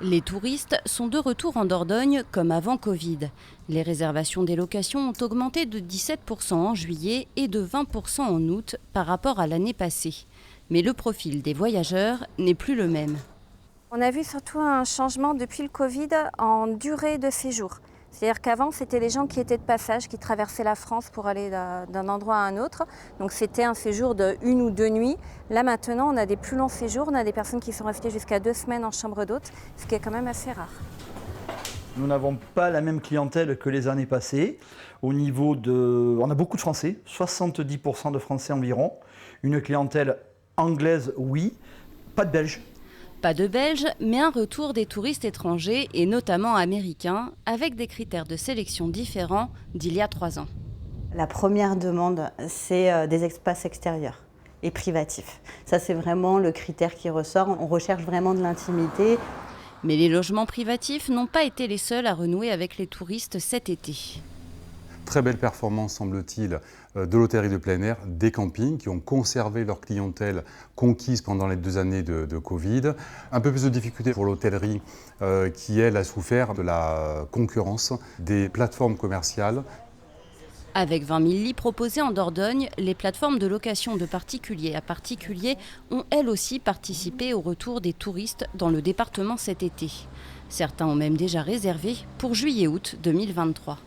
Les touristes sont de retour en Dordogne comme avant Covid. Les réservations des locations ont augmenté de 17% en juillet et de 20% en août par rapport à l'année passée. Mais le profil des voyageurs n'est plus le même. On a vu surtout un changement depuis le Covid en durée de séjour. C'est-à-dire qu'avant, c'était les gens qui étaient de passage, qui traversaient la France pour aller d'un endroit à un autre. Donc c'était un séjour de 1 ou 2 nuits. Là maintenant, on a des plus longs séjours. On a des personnes qui sont restées jusqu'à 2 semaines en chambre d'hôte, ce qui est quand même assez rare. Nous n'avons pas la même clientèle que les années passées. On a beaucoup de Français, 70% de Français environ. Une clientèle anglaise, oui, pas de Belges. Pas de Belges, mais un retour des touristes étrangers et notamment américains, avec des critères de sélection différents d'il y a 3 ans. La première demande, c'est des espaces extérieurs et privatifs. Ça, c'est vraiment le critère qui ressort. On recherche vraiment de l'intimité. Mais les logements privatifs n'ont pas été les seuls à renouer avec les touristes cet été. Très belle performance, semble-t-il, de l'hôtellerie de plein air, des campings qui ont conservé leur clientèle conquise pendant les 2 années de Covid. Un peu plus de difficultés pour l'hôtellerie qui, elle, a souffert de la concurrence des plateformes commerciales. Avec 20 000 lits proposés en Dordogne, les plateformes de location de particulier à particulier ont elles aussi participé au retour des touristes dans le département cet été. Certains ont même déjà réservé pour juillet-août 2023.